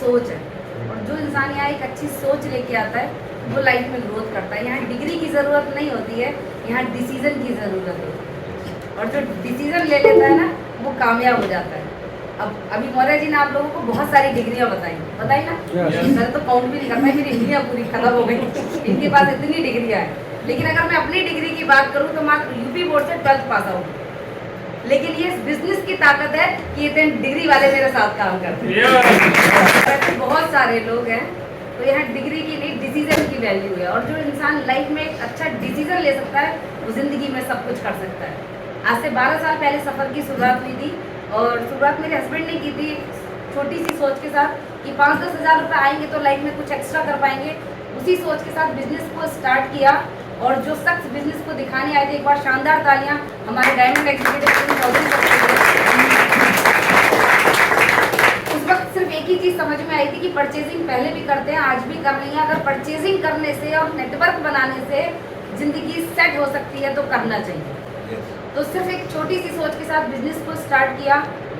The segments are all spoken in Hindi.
सोच है, और जो इंसान यहाँ एक अच्छी सोच लेके आता है वो लाइफ में ग्रोथ करता है। यहाँ डिग्री की ज़रूरत नहीं होती है, यहाँ डिसीज़न की ज़रूरत होती है, और जो डिसीज़न ले लेता है ना वो कामयाब हो जाता है। अब अभी मौर्य जी ने आप लोगों को बहुत सारी डिग्रियाँ बताई ना, मैंने तो काउंट भी नहीं करना, मेरी डिग्रियाँ पूरी खत्म हो गई, इनके पास इतनी डिग्रियाँ हैं। लेकिन अगर मैं अपनी डिग्री की बात करूँ तो मात्र यूपी बोर्ड से 12th पास आउट, लेकिन ये बिजनेस की ताकत है कि इतने डिग्री वाले मेरे साथ काम करते हैं। बहुत सारे लोग हैं, तो यहाँ डिग्री की नहीं डिसीजन की वैल्यू है, और जो इंसान लाइफ में एक अच्छा डिसीजन ले सकता है वो ज़िंदगी में सब कुछ कर सकता है। आज से 12 साल पहले सफ़र की शुरुआत हुई थी, और शुरुआत मेरे हस्बैंड ने की थी छोटी सी सोच के साथ कि 5-10 हज़ार रुपये आएंगे तो लाइफ में कुछ एक्स्ट्रा कर पाएंगे। उसी सोच के साथ बिजनेस को स्टार्ट किया, और जो शख्स बिजनेस को दिखाने आए थे, एक बार शानदार तालियां हमारे डायमंड एग्जीक्यूटिव। उस वक्त सिर्फ एक ही चीज़ समझ में आई थी कि परचेजिंग पहले भी करते हैं, आज भी कर रही हैं। अगर परचेजिंग करने से और नेटवर्क बनाने से ज़िंदगी सेट हो सकती है तो करना चाहिए। तो सिर्फ एक छोटी सी सोच के साथ बिजनेस को स्टार्ट किया,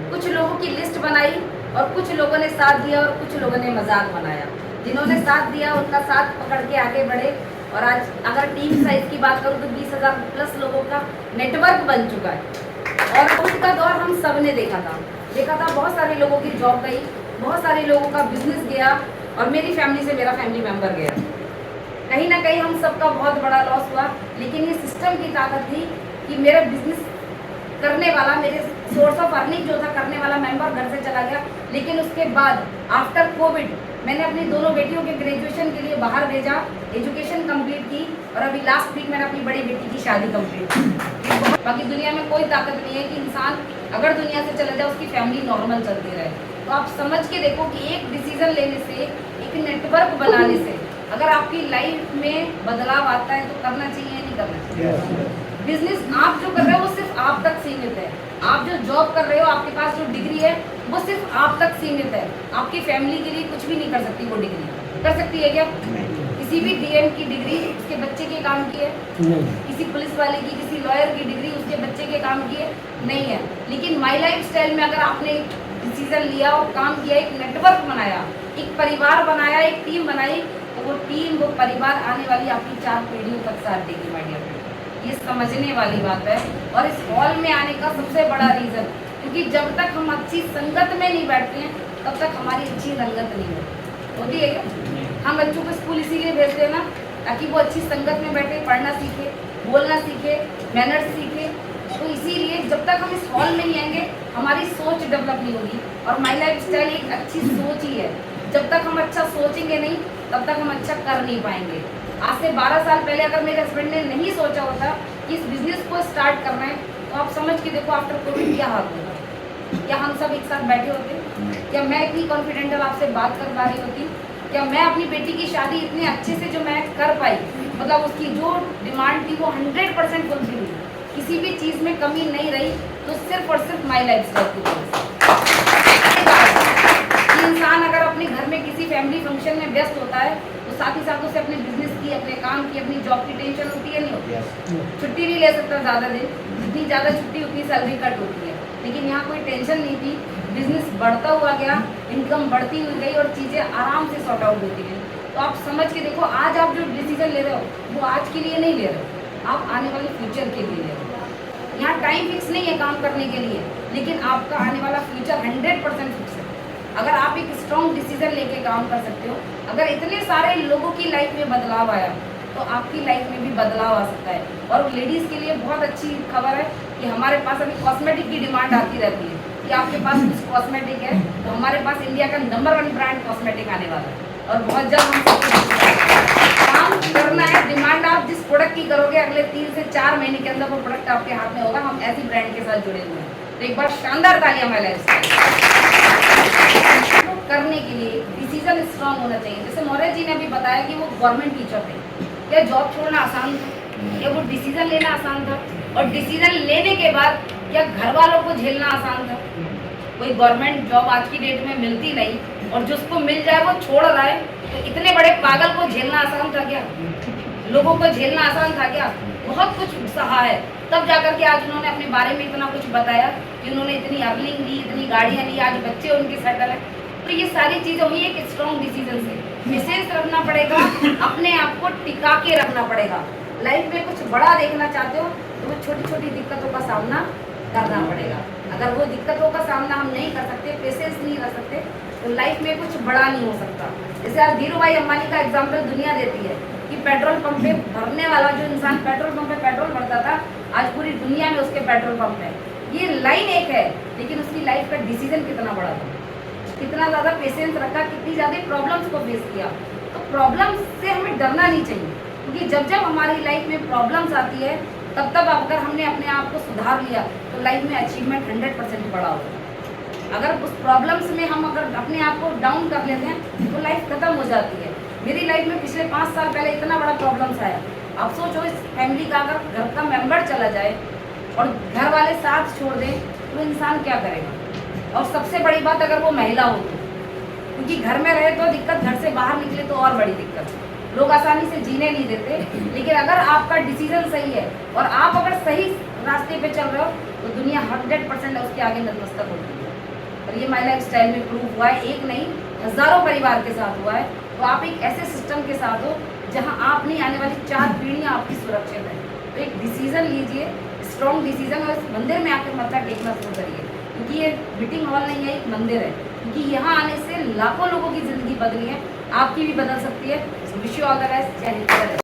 कुछ लोगों की लिस्ट बनाई, और कुछ लोगों ने साथ दिया और कुछ लोगों ने मजाक बनाया। जिन्होंने साथ दिया उनका साथ पकड़ के आगे बढ़े, और आज अगर टीम साइज की बात करूँ तो 20,000 प्लस लोगों का नेटवर्क बन चुका है। और कोविड का दौर हम सब ने देखा था, बहुत सारे लोगों की जॉब गई, बहुत सारे लोगों का बिजनेस गया, और मेरी फैमिली से मेरा फैमिली मेम्बर गया। कहीं ना कहीं हम सबका बहुत बड़ा लॉस हुआ, लेकिन ये सिस्टम की ताकत थी कि मेरा बिजनेस करने वाला, मेरे सोर्स ऑफ अर्निंग जो था करने वाला मेंबर घर से चला गया। लेकिन उसके बाद आफ्टर कोविड मैंने अपनी दोनों बेटियों के ग्रेजुएशन के लिए बाहर भेजा, एजुकेशन कंप्लीट की, और अभी लास्ट वीक मैंने अपनी बड़ी बेटी की शादी कंप्लीट की। बाकी दुनिया में कोई ताकत नहीं है कि इंसान अगर दुनिया से चला जाए उसकी फैमिली नॉर्मल चलती रहे। तो आप समझ के देखो कि एक डिसीजन लेने से, एक नेटवर्क बनाने से अगर आपकी लाइफ में बदलाव आता है तो करना चाहिए या नहीं करना चाहिए। बिजनेस आप जो कर रहे हो वो सिर्फ आप तक सीमित है। आप जो जॉब कर रहे हो, आपके पास जो डिग्री है वो सिर्फ आप तक सीमित है। आपकी फैमिली के लिए कुछ भी नहीं कर सकती वो डिग्री। कर सकती है क्या? किसी भी डीएम की डिग्री उसके बच्चे के काम की है? किसी पुलिस वाले की, किसी लॉयर की डिग्री उसके बच्चे के काम की है? नहीं है। लेकिन माई लाइफ स्टाइल में अगर आपने डिसीजन लिया और काम किया, एक नेटवर्क बनाया, एक परिवार बनाया, एक टीम बनाई, तो वो टीम, वो परिवार आने वाली आपकी 4 पीढ़ियों तक साथ देगी। माय डियर, ये समझने वाली बात है। और इस हॉल में आने का सबसे बड़ा रीज़न, क्योंकि जब तक हम अच्छी संगत में नहीं बैठते हैं तब तक हमारी अच्छी रंगत नहीं होती है क्या? हम बच्चों को स्कूल इसीलिए भेजते हैं ना, ताकि वो अच्छी संगत में बैठे, पढ़ना सीखे, बोलना सीखे, मैनर्स सीखे। तो इसीलिए जब तक हम इस हॉल में नहीं आएंगे हमारी सोच डेवलप नहीं होगी। और माई लाइफ स्टाइल एक अच्छी सोच ही है। जब तक हम अच्छा सोचेंगे नहीं तब तक हम अच्छा कर नहीं पाएंगे। आज से 12 साल पहले अगर मेरे हस्बैंड ने नहीं सोचा होता कि इस बिजनेस को स्टार्ट करना है, तो आप समझ के देखो आफ्टर कोविड क्या हाल होगा। क्या हम सब एक साथ बैठे होते? क्या मैं इतनी कॉन्फिडेंटल आपसे बात कर पा रही होती? क्या मैं अपनी बेटी की शादी इतने अच्छे से जो मैं कर पाई, मतलब उसकी जो डिमांड थी वो 100% फुलफिल हुई, किसी भी चीज़ में कमी नहीं रही, तो सिर्फ और सिर्फ माई लाइफ स्टाइल की वजह से। इंसान अगर अपने घर में किसी फैमिली फंक्शन में व्यस्त होता है तो साथ ही साथ उसे अपने बिजनेस की, अपने काम की, अपनी जॉब की टेंशन होती है, नहीं होती? छुट्टी नहीं ले सकता ज़्यादा दिन, जितनी ज़्यादा छुट्टी उतनी सैलरी कट होती है। लेकिन यहाँ कोई टेंशन नहीं थी, बिजनेस बढ़ता हुआ गया, इनकम बढ़ती हुई गई और चीज़ें आराम से सॉर्ट आउट होती गई। तो आप समझ के देखो, आज आप जो डिसीजन ले रहे हो वो आज के लिए नहीं ले रहे हो, आप आने वाले फ्यूचर के लिए ले रहे हो। यहाँ टाइम फिक्स नहीं है काम करने के लिए, लेकिन आपका आने वाला फ्यूचर 100% फिक्स है। अगर आप एक स्ट्रॉन्ग डिसीजन लेके काम कर सकते हो, अगर इतने सारे लोगों की लाइफ में बदलाव आया तो आपकी लाइफ में भी बदलाव आ सकता है। और लेडीज़ के लिए बहुत अच्छी खबर है कि हमारे पास अभी कॉस्मेटिक की डिमांड आती रहती है कि आपके पास कुछ कॉस्मेटिक है, तो हमारे पास इंडिया का नंबर 1 ब्रांड कॉस्मेटिक आने वाला है। और बहुत जल्द हम काम करना है। डिमांड आप जिस प्रोडक्ट की करोगे अगले 3 से 4 महीने के अंदर वो प्रोडक्ट आपके हाथ में होगा। हम ऐसी ब्रांड के साथ जुड़े हुए हैं। तो एक बार शानदार तालियां माय लाइफ करने के लिए डिसीजन स्ट्रांग होना चाहिए। जैसे मौर्य जी ने भी बताया कि वो गवर्नमेंट टीचर थे, क्या जॉब छोड़ना आसान था? क्या वो डिसीजन लेना आसान था? और डिसीजन लेने के बाद क्या घर वालों को झेलना आसान था? कोई गवर्नमेंट जॉब आज की डेट में मिलती नहीं, और जिसको मिल जाए वो छोड़ रहा है, तो इतने बड़े पागल को झेलना आसान था क्या? लोगों को झेलना आसान था क्या? बहुत कुछ सहा है, तब जाकर के आज उन्होंने अपने बारे में इतना कुछ बताया कि उन्होंने इतनी अर्निंग ली, इतनी गाड़ियाँ ली, आज बच्चे उनके सेटल है। तो ये सारी चीजें हुई एक स्ट्रॉन्ग डिसीजन से। पेशेंस रखना पड़ेगा, अपने आप को टिका के रखना पड़ेगा। लाइफ में कुछ बड़ा देखना चाहते हो तो वो छोटी छोटी दिक्कतों का सामना करना पड़ेगा। अगर वो दिक्कतों का सामना हम नहीं कर सकते, पेशेंस नहीं रख सकते, तो लाइफ में कुछ बड़ा नहीं हो सकता। जैसे आज धीरू भाई अंबानी का एग्जाम्पल दुनिया देती है कि पेट्रोल पंप पे भरने वाला जो इंसान पेट्रोल पंप पे पेट्रोल भरता था, आज पूरी दुनिया में उसके पेट्रोल पंप है। ये लाइन एक है, लेकिन उसकी लाइफ का डिसीजन कितना बड़ा था, कितना ज़्यादा पेशेंस रखा, कितनी ज़्यादा प्रॉब्लम्स को फेस किया। तो प्रॉब्लम्स से हमें डरना नहीं चाहिए, क्योंकि जब जब हमारी लाइफ में प्रॉब्लम्स आती है तब तब अगर हमने अपने आप को सुधार लिया तो लाइफ में अचीवमेंट 100% बड़ा होगा। अगर उस प्रॉब्लम्स में हम अगर अपने आप को डाउन कर लेते हैं तो लाइफ खत्म हो जाती है। मेरी लाइफ में पिछले 5 साल पहले इतना बड़ा प्रॉब्लम्स आया। अब सोचो इस फैमिली का अगर घर का मेंबर चला जाए और घर वाले साथ छोड़ दें तो इंसान क्या करेगा। और सबसे बड़ी बात अगर वो महिला हो तो, क्योंकि घर में रहे तो दिक्कत, घर से बाहर निकले तो और बड़ी दिक्कत। लोग आसानी से जीने नहीं देते, लेकिन अगर आपका डिसीजन सही है और आप अगर सही रास्ते पे चल रहे हो तो दुनिया 100% उसके आगे नतमस्तक होती है। और ये माई लाइफ स्टाइल में प्रूव हुआ है, एक नहीं हज़ारों परिवार के साथ हुआ है। तो आप एक ऐसे सिस्टम के साथ हो जहाँ आप नहीं, आने वाली 4 पीढ़ियाँ आपकी सुरक्षित है। तो एक डिसीजन लीजिए, स्ट्रॉन्ग डिसीजन, और इस मंदिर में आकर मत्था टेकना शुरू करिए, क्योंकि ये मीटिंग हॉल नहीं है, एक मंदिर है। क्योंकि यहाँ आने से लाखों लोगों की ज़िंदगी बदली है, आपकी भी बदल सकती है। Wish you all the best. जय हिंद।